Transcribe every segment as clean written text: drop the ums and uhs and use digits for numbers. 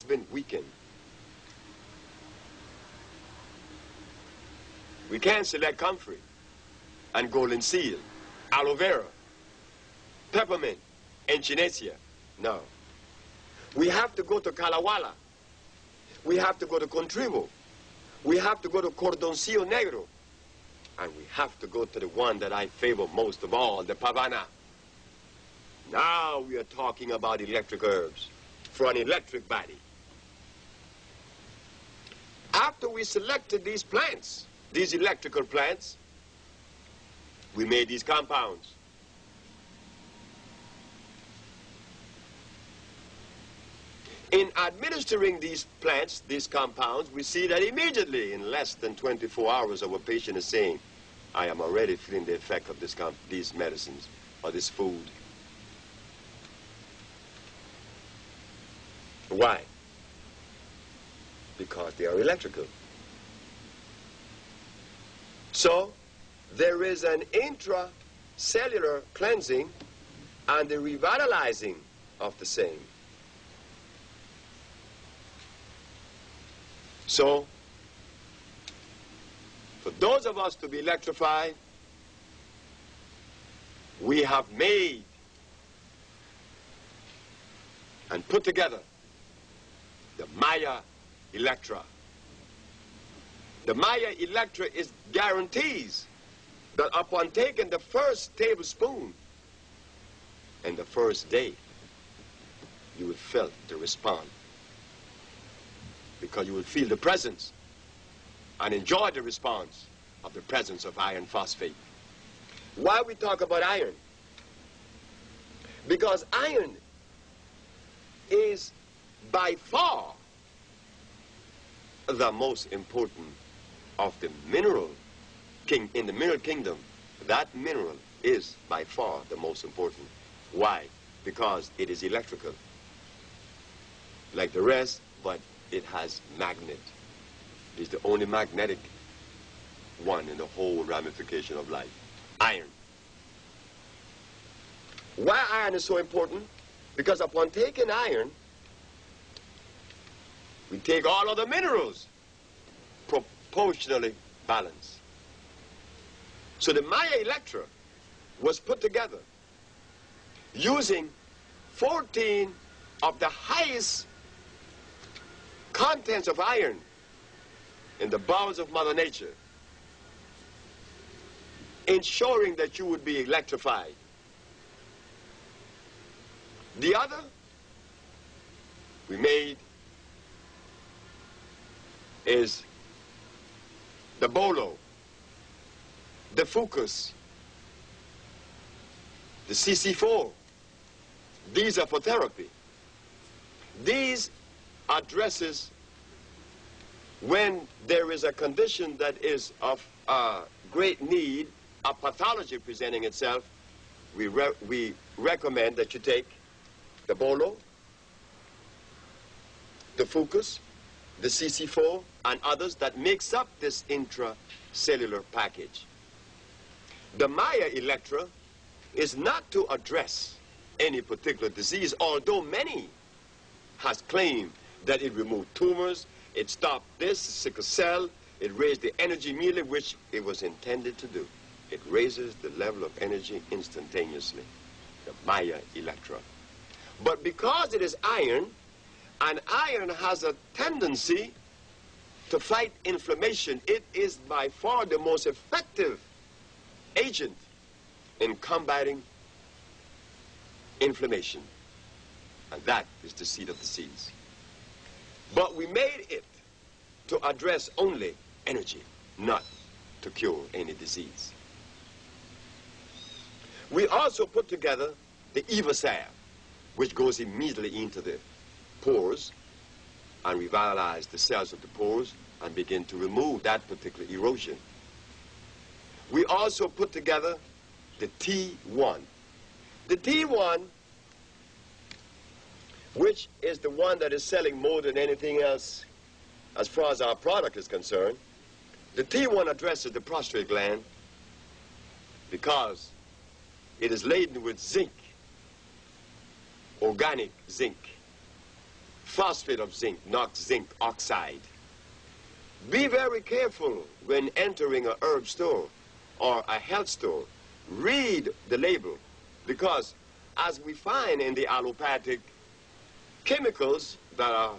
been weakened. We can't select comfrey and golden seal, aloe vera, peppermint, echinacea. No. We have to go to calawala. We have to go to contribo. We have to go to cordoncillo negro. And we have to go to the one that I favor most of all, the pavana. Now we are talking about electric herbs for an electric body. After we selected these plants, these electrical plants, we made these compounds. In administering these plants, these compounds, we see that immediately, in less than 24 hours, our patient is saying, I am already feeling the effect of these medicines or this food. Why? Because they are electrical. So, there is an intracellular cleansing and the revitalizing of the same. So, for those of us to be electrified, we have made and put together the Maya Electra. The Maya Electra guarantees that upon taking the first tablespoon and the first day, you will feel the response. Because you will feel the presence and enjoy the response of the presence of iron phosphate. Why we talk about iron? Because iron is by far the most important of the mineral in the mineral kingdom. That mineral is by far the most important. Why? Because it is electrical, like the rest, but it has magnet. It is the only magnetic one in the whole ramification of life. Iron. Why iron is so important? Because upon taking iron, we take all other minerals proportionally balanced. So the Maya Electra was put together using 14 of the highest contents of iron in the bowels of Mother Nature, ensuring that you would be electrified. The other we made is the bolo, the fucus, the CC4. These are for therapy. These addresses when there is a condition that is of great need, a pathology presenting itself. We recommend that you take the bolo, the fucus, the CC4, and others that makes up this intracellular package. The Maya Electra is not to address any particular disease, although many has claimed that it removed tumors, it stopped this, sickle cell, it raised the energy immediately, which it was intended to do. It raises the level of energy instantaneously, the Maya Electra. But because it is iron, and iron has a tendency to fight inflammation, it is by far the most effective agent in combating inflammation. And that is the seed of disease. But we made it to address only energy, not to cure any disease. We also put together the Eva salve, which goes immediately into the pores and revitalize the cells of the pores and begin to remove that particular erosion. We also put together the T1. The T1, which is the one that is selling more than anything else as far as our product is concerned, the T1 addresses the prostate gland because it is laden with zinc, organic zinc, phosphate of zinc, not zinc oxide. Be very careful when entering a herb store or a health store. Read the label, because as we find in the allopathic chemicals that are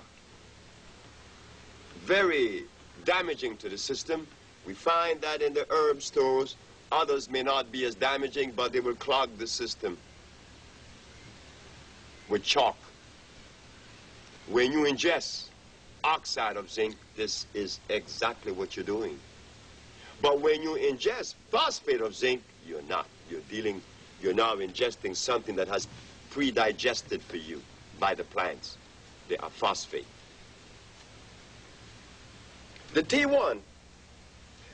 very damaging to the system, we find that in the herb stores, others may not be as damaging, but they will clog the system with chalk. When you ingest oxide of zinc, this is exactly what you're doing. But when you ingest phosphate of zinc, you're not. You're now ingesting something that has pre-digested for you by the plants. They are phosphate. The T1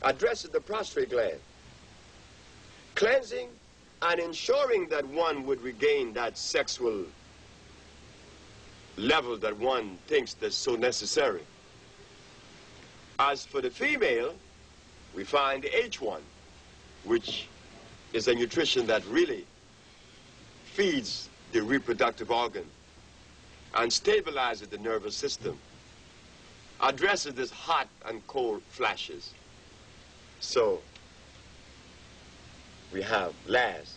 addresses the prostate gland, cleansing and ensuring that one would regain that sexual level that one thinks that's so necessary. As for the female, we find the H1, which is a nutrition that really feeds the reproductive organ and stabilizes the nervous system, addresses this hot and cold flashes. So we have last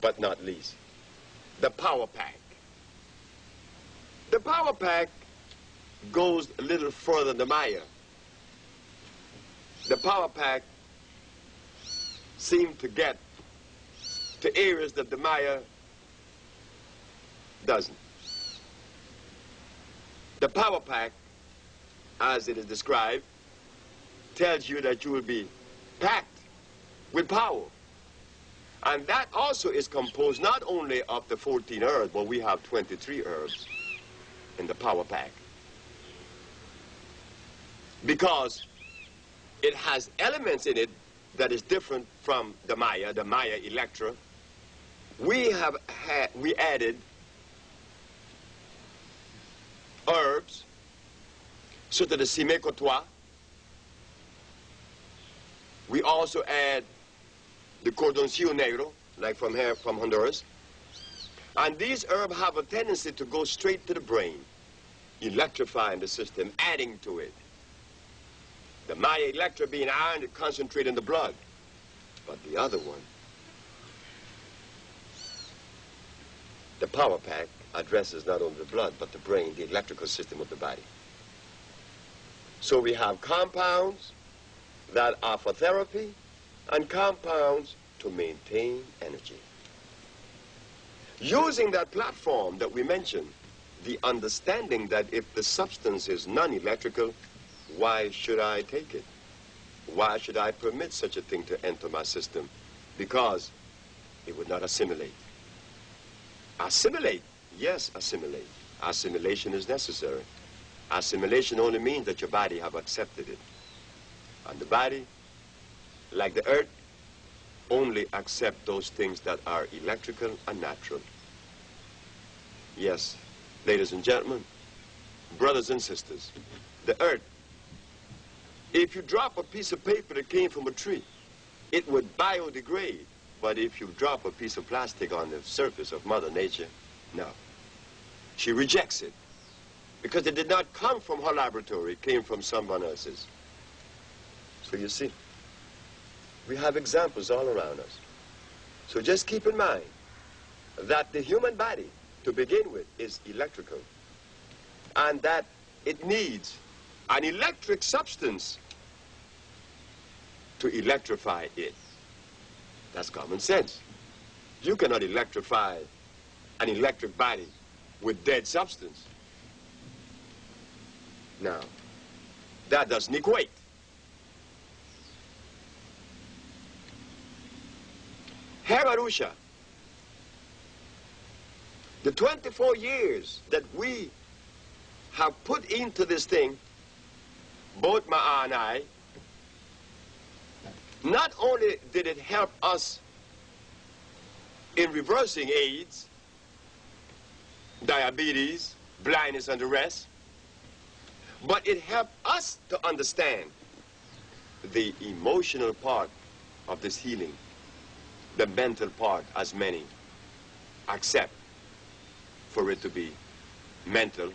but not least, the power pack. The power pack goes a little further than the Maya. The power pack seems to get to areas that the Maya doesn't. The power pack, as it is described, tells you that you will be packed with power. And that also is composed not only of the 14 herbs, but we have 23 herbs in the power pack. Because it has elements in it that is different from the Maya Electra. We added herbs, such as the sebi. We also add the cordoncillo negro, like from here, from Honduras. And these herbs have a tendency to go straight to the brain, electrifying the system, adding to it. The Maya Electra being iron, it concentrates in the blood. But the other one, the power pack, addresses not only the blood, but the brain, the electrical system of the body. So we have compounds that are for therapy and compounds to maintain energy. Using that platform that we mentioned, the understanding that if the substance is non-electrical, why should I take it? Why should I permit such a thing to enter my system? Because it would not assimilate. Assimilate? Yes, assimilate. Assimilation is necessary. Assimilation only means that your body have accepted it. And the body, like the earth, only accept those things that are electrical and natural. Yes, ladies and gentlemen, brothers and sisters, the earth, if you drop a piece of paper that came from a tree, it would biodegrade. But if you drop a piece of plastic on the surface of Mother Nature, no. She rejects it because it did not come from her laboratory, it came from someone else's. So you see, we have examples all around us. So just keep in mind that the human body, to begin with, is electrical, and that it needs an electric substance to electrify it. That's common sense. You cannot electrify an electric body with dead substance. Now, that doesn't equate. Here at Usha, the 24 years that we have put into this thing, both Ma and I, not only did it help us in reversing AIDS, diabetes, blindness, and the rest, but it helped us to understand the emotional part of this healing, the mental part, as many accept for it to be mental